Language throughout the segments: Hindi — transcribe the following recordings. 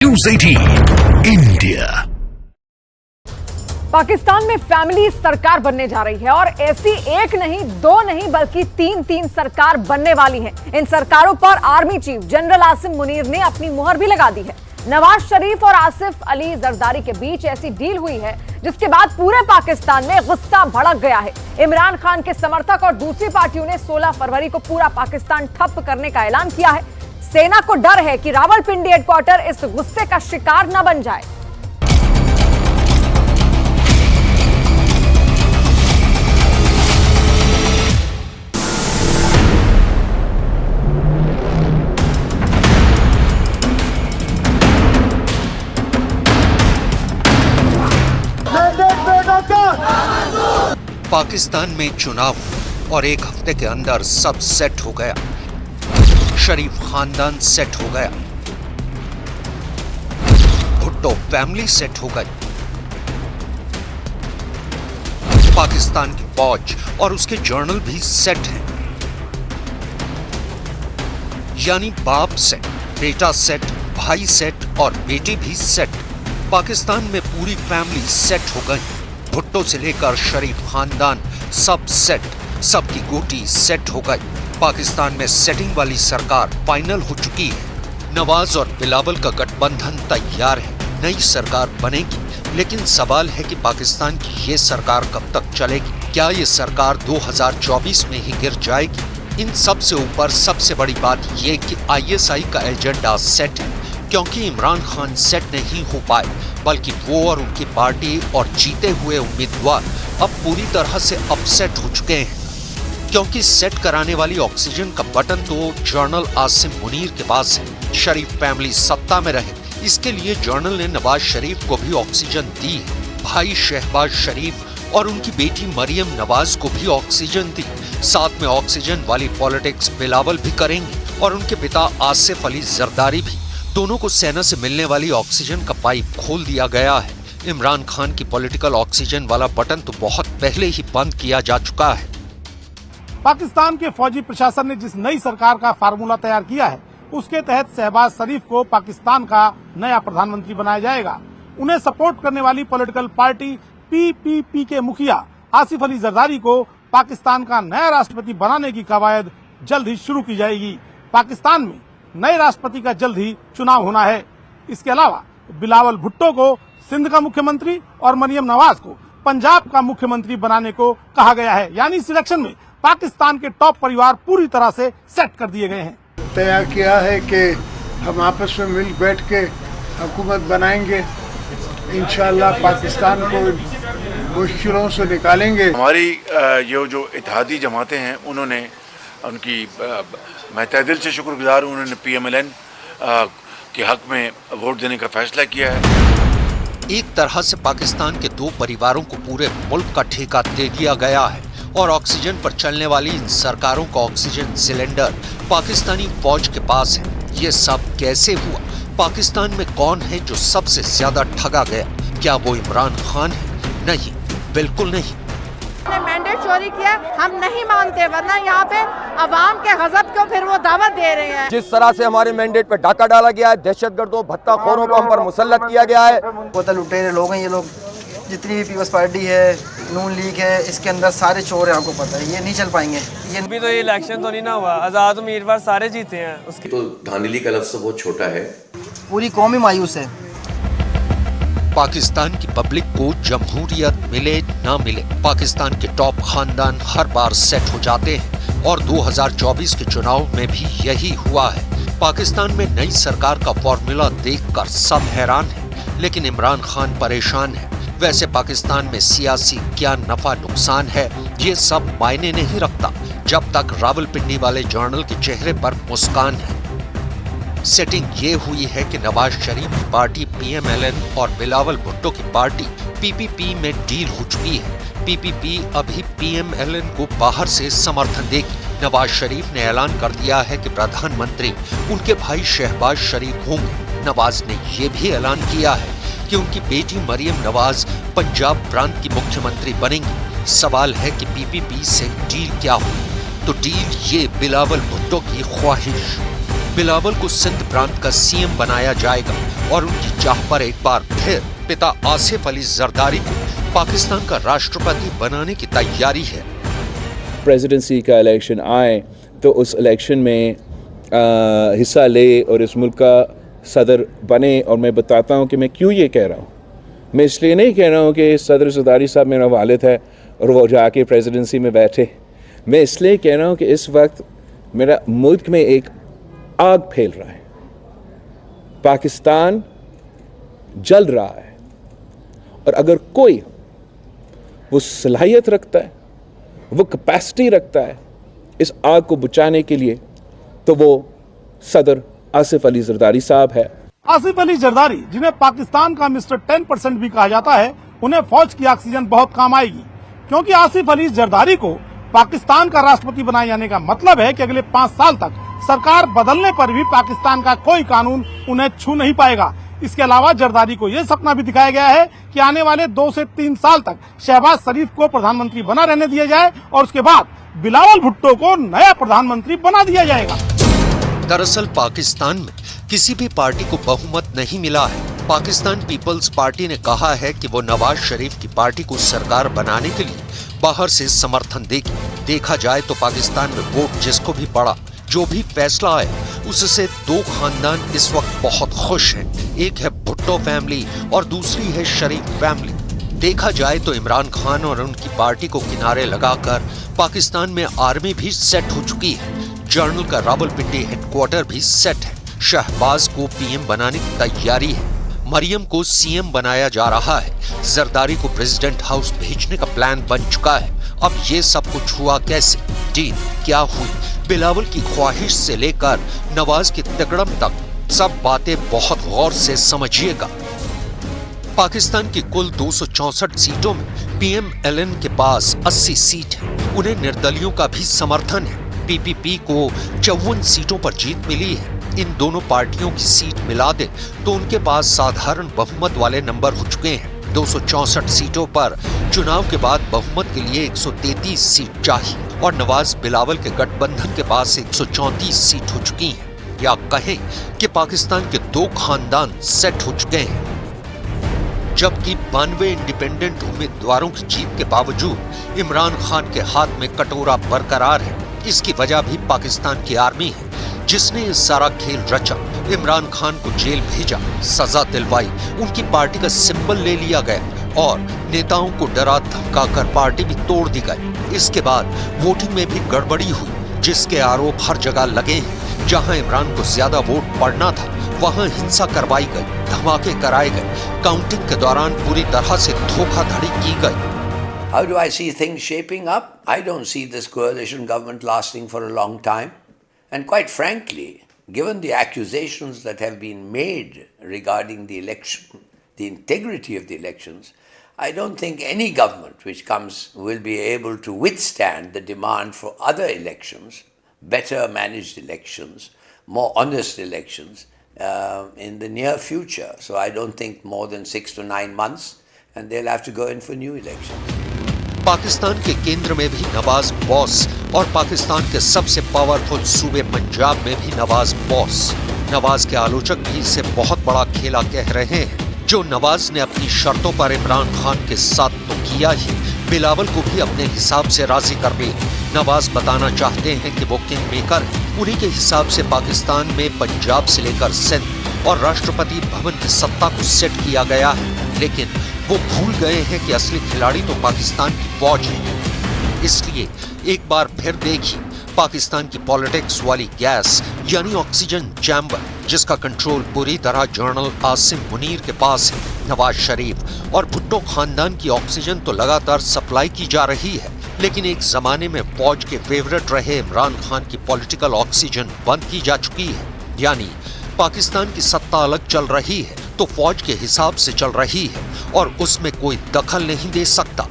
News 18 India. पाकिस्तान में फैमिली सरकार बनने जा रही है और ऐसी एक नहीं, दो नहीं बल्कि तीन सरकार बनने वाली है। इन सरकारों पर army chief general Asim Munir ने अपनी मुहर भी लगा दी है। नवाज शरीफ और आसिफ अली जरदारी के बीच ऐसी डील हुई है जिसके बाद पूरे पाकिस्तान में गुस्सा भड़क गया है। इमरान खान के समर्थक और दूसरी पार्टियों ने 16 फरवरी को पूरा पाकिस्तान ठप करने का ऐलान किया है। सेना को डर है कि रावलपिंडी हेडक्वार्टर इस गुस्से का शिकार न बन जाए। पाकिस्तान में चुनाव और एक हफ्ते के अंदर सब सेट हो गया। शरीफ खानदान सेट हो गया, भुट्टो फैमिली सेट हो गई, पाकिस्तान की फौज और उसके जर्नल भी सेट हैं। यानी बाप सेट, बेटा सेट, भाई सेट और बेटी भी सेट। पाकिस्तान में पूरी फैमिली सेट हो गई। भुट्टो से लेकर शरीफ खानदान सब सेट, सबकी गोटी सेट हो गई। पाकिस्तान में सेटिंग वाली सरकार फाइनल हो चुकी है। नवाज और बिलावल का गठबंधन तैयार है। नई सरकार बनेगी, लेकिन सवाल है कि पाकिस्तान की ये सरकार कब तक चलेगी? क्या ये सरकार 2024 में ही गिर जाएगी? इन सब से ऊपर सबसे बड़ी बात ये कि ISI का एजेंडा सेट है, क्योंकि इमरान खान सेट नहीं हो पाए, बल्कि वो और उनकी पार्टी और जीते हुए उम्मीदवार अब पूरी तरह से अपसेट हो चुके हैं। क्योंकि सेट कराने वाली ऑक्सीजन का बटन तो जनरल आसिम मुनीर के पास है। शरीफ फैमिली सत्ता में रहे, इसके लिए जनरल ने नवाज शरीफ को भी ऑक्सीजन दी है। भाई शहबाज शरीफ और उनकी बेटी मरियम नवाज को भी ऑक्सीजन दी। साथ में ऑक्सीजन वाली पॉलिटिक्स बिलावल भी करेंगे और उनके पिता आसिफ अली जरदारी भी। दोनों को सेना से मिलने वाली ऑक्सीजन का पाइप खोल दिया गया है। इमरान खान की पॉलिटिकल ऑक्सीजन वाला बटन तो बहुत पहले ही बंद किया जा चुका है। पाकिस्तान के फौजी प्रशासन ने जिस नई सरकार का फार्मूला तैयार किया है, उसके तहत शहबाज शरीफ को पाकिस्तान का नया प्रधानमंत्री बनाया जाएगा। उन्हें सपोर्ट करने वाली पॉलिटिकल पार्टी PPP के मुखिया आसिफ अली जरदारी को पाकिस्तान का नया राष्ट्रपति बनाने की कवायद जल्द ही शुरू की जाएगी। पाकिस्तान में नए राष्ट्रपति का जल्द ही चुनाव होना है। इसके अलावा बिलावल भुट्टो को सिंध का मुख्यमंत्री और मरियम नवाज को पंजाब का मुख्यमंत्री बनाने को कहा गया है। यानी इस इलेक्शन में पाकिस्तान के टॉप परिवार पूरी तरह से सेट कर दिए गए हैं। तय किया है कि हम आपस में मिल बैठ के हुकूमत बनाएंगे। इंशाअल्लाह पाकिस्तान को मुश्किलों से निकालेंगे। हमारी ये जो इत्तेहादी जमातें हैं, उन्होंने उनकी मैं तहे दिल से शुक्रगुजार हूँ, उन्होंने PMLN के हक में वोट देने का फैसला किया है। एक तरह से पाकिस्तान के दो परिवारों को पूरे मुल्क का ठेका दे दिया गया है और ऑक्सीजन पर चलने वाली इन सरकारों का ऑक्सीजन सिलेंडर पाकिस्तानी फौज के पास है। ये सब कैसे हुआ? पाकिस्तान में कौन है जो सबसे ज्यादा ठगा गया? क्या वो इमरान खान है? नहीं, बिल्कुल नहीं। मैंडेट चोरी किया, हम नहीं मानते, वरना यहाँ पे अवाम के गजब को फिर वो दावत दे रहे हैं। जिस तरह से हमारे मैंडेट पे डाका डाला गया है, दहशतगर्दों भत्ताखोरों को हम पर मुसल्लत किया गया है। बोतल लुटेरे लोग हैं ये लोग। जितनी भी पीपल्स पार्टी है, नून लीग है, इसके अंदर सारे चोर हैं, आपको पता है। ये नहीं चल पाएंगे। ये अभी तो ये इलेक्शन तो नहीं ना हुआ, आजाद उम्मीदवार सारे जीते हैं। उसकी तो धांधली का लफ्ज़ बहुत छोटा है। पूरी कौम ही मायूस है। पाकिस्तान की पब्लिक को जमहूरियत मिले ना मिले, पाकिस्तान के टॉप खानदान हर बार सेट हो जाते हैं और 2024 के चुनाव में भी यही हुआ है। पाकिस्तान में नई सरकार का फॉर्मूला देखकर सब हैरान हैं, लेकिन इमरान खान परेशान है। वैसे पाकिस्तान में सियासी क्या नफा नुकसान है, ये सब मायने नहीं रखता जब तक रावलपिंडी वाले जर्नल के चेहरे पर मुस्कान है। सेटिंग ये हुई है कि नवाज शरीफ की पार्टी PMLN और बिलावल भुट्टो की पार्टी PPP में डील हो चुकी है। PPP अभी PMLN को बाहर से समर्थन देगी। नवाज शरीफ ने ऐलान कर दिया है कि प्रधानमंत्री उनके भाई शहबाज शरीफ होंगे। नवाज ने ये भी ऐलान किया है कि उनकी बेटी मरियम नवाज पंजाब प्रांत की मुख्यमंत्री बनेंगी। सवाल है कि PPP से डील क्या हुई? तो डील ये बिलावल भुट्टो की ख्वाहिश। बिलावल को सिंध प्रांत का CM बनाया जाएगा और उनकी चाह पर एक बार फिर पिता आसिफ अली जरदारी को पाकिस्तान का राष्ट्रपति बनाने की तैयारी है। प्रेसिडेंसी का इलेक्शन आए तो उस इलेक्शन में हिस्सा ले और इस मुल्क का सदर बने। और मैं बताता हूँ कि मैं क्यों ये कह रहा हूँ। मैं इसलिए नहीं कह रहा हूँ कि सदर जरदारी साहब मेरा वालिद है और वो जाके प्रेसिडेंसी में बैठे। मैं इसलिए कह रहा हूँ कि इस वक्त मेरा मुल्क में एक आग फैल रहा है, पाकिस्तान जल रहा है, और अगर कोई वो सलाहियत रखता है, वो कैपेसिटी रखता है इस आग को बुझाने के लिए, तो वो सदर आसिफ अली जरदारी साहब है। आसिफ अली जरदारी, जिन्हें पाकिस्तान का मिस्टर 10% भी कहा जाता है, उन्हें फौज की ऑक्सीजन बहुत काम आएगी, क्योंकि आसिफ अली जरदारी को पाकिस्तान का राष्ट्रपति बनाए जाने का मतलब है कि अगले 5 साल तक सरकार बदलने पर भी पाकिस्तान का कोई कानून उन्हें छू नहीं पाएगा। इसके अलावा जरदारी को यह सपना भी दिखाया गया है कि आने वाले 2 से 3 साल तक शहबाज शरीफ को प्रधानमंत्री बना रहने दिया जाए और उसके बाद बिलावल भुट्टो को नया प्रधानमंत्री बना दिया जाएगा। दरअसल पाकिस्तान में किसी भी पार्टी को बहुमत नहीं मिला है। पाकिस्तान पीपल्स पार्टी ने कहा है कि वो नवाज शरीफ की पार्टी को सरकार बनाने के लिए बाहर से समर्थन देगी। देखा जाए तो पाकिस्तान में वोट जिसको भी पड़ा, जो भी फैसला आया, उससे 2 खानदान इस वक्त बहुत खुश हैं। एक है भुट्टो फैमिली और दूसरी है शरीफ फैमिली। देखा जाए तो इमरान खान और उनकी पार्टी को किनारे लगाकर पाकिस्तान में आर्मी भी सेट हो चुकी है। जनरल का रावलपिंडी हेडक्वार्टर भी सेट है। शहबाज को पीएम बनाने की तैयारी है। मरियम को सीएम बनाया जा रहा है। जरदारी को प्रेसिडेंट हाउस भेजने का प्लान बन चुका है। अब ये सब कुछ हुआ कैसे, डील क्या हुई, बिलावल की ख्वाहिश से लेकर नवाज की तिकड़म तक, सब बातें बहुत गौर से समझिएगा। पाकिस्तान की कुल 264 सीटों में पीएमएलएन के पास 80 सीट है। उन्हें निर्दलियों का भी समर्थन है। पीपीपी को 54 सीटों पर जीत मिली है। इन दोनों पार्टियों की सीट मिला दे तो उनके पास साधारण बहुमत वाले नंबर हो चुके हैं। 264 सीटों पर चुनाव के बाद बहुमत के लिए 133 सीट चाहिए और नवाज बिलावल के गठबंधन के पास 134 सीट हो चुकी हैं। या कहें कि पाकिस्तान के 2 खानदान सेट हो चुके हैं। जबकि 92 इंडिपेंडेंट उम्मीदवारों की जीत के बावजूद इमरान खान के हाथ में कटोरा बरकरार है। इसकी वजह भी पाकिस्तान की आर्मी है, जिसने ये सारा खेल रचा। इमरान खान को जेल भेजा, सजा दिलवाई, उनकी पार्टी का सिंबल ले लिया गया और नेताओं को डरा धमकाकर पार्टी भी तोड़ दी गई। इसके बाद वोटिंग में भी गड़बड़ी हुई, जिसके आरोप हर जगह लगे हैं। जहां इमरान को ज्यादा वोट पड़ना था, वहां हिंसा करवाई गई, धमाके कराए गए। काउंटिंग के दौरान पूरी तरह से धोखाधड़ी की गई। How do I see things shaping up? I don't see this coalition government lasting for a long time. And quite frankly, given the accusations that have been made regarding the election, the integrity of the elections, I don't think any government which comes will be able to withstand the demand for other elections, better managed elections, more honest elections in the near future. So I don't think more than 6 to 9 months, and they'll have to go in for new elections. Pakistan के केंद्र में भी नवाज बॉस और पाकिस्तान के सबसे पावरफुल सूबे पंजाब में भी नवाज बॉस। नवाज के आलोचक भी इसे बहुत बड़ा खेला कह रहे हैं। जो नवाज ने अपनी शर्तों पर इमरान खान के साथ तो किया ही, बिलावल को भी अपने हिसाब से राजी कर लिया। नवाज बताना चाहते हैं कि वो किंग मेकर है। उन्हीं के हिसाब से पाकिस्तान में पंजाब से लेकर सिंध और राष्ट्रपति भवन की सत्ता को सेट किया गया है। लेकिन वो भूल गए हैं कि असली खिलाड़ी तो पाकिस्तान की फौज है। इसलिए एक बार फिर देखिए पाकिस्तान की पॉलिटिक्स वाली गैस यानी ऑक्सीजन चैम्बर, जिसका कंट्रोल पूरी तरह जनरल आसिम मुनीर के पास है। नवाज शरीफ और भुट्टो खानदान की ऑक्सीजन तो लगातार सप्लाई की जा रही है, लेकिन एक जमाने में फौज के फेवरेट रहे इमरान खान की पॉलिटिकल ऑक्सीजन बंद की जा चुकी है। यानी पाकिस्तान की सत्ता अलग चल रही है तो फौज के हिसाब से चल रही है और उसमें कोई दखल नहीं दे सकता।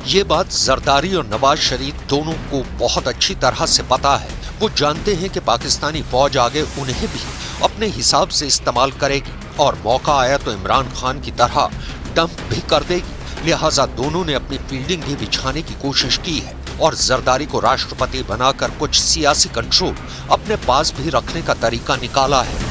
ये बात जरदारी और नवाज शरीफ दोनों को बहुत अच्छी तरह से पता है। वो जानते हैं कि पाकिस्तानी फौज आगे उन्हें भी अपने हिसाब से इस्तेमाल करेगी और मौका आया तो इमरान खान की तरह डंप भी कर देगी। लिहाजा दोनों ने अपनी फील्डिंग भी बिछाने की कोशिश की है और जरदारी को राष्ट्रपति बनाकर कुछ सियासी कंट्रोल अपने पास भी रखने का तरीका निकाला है।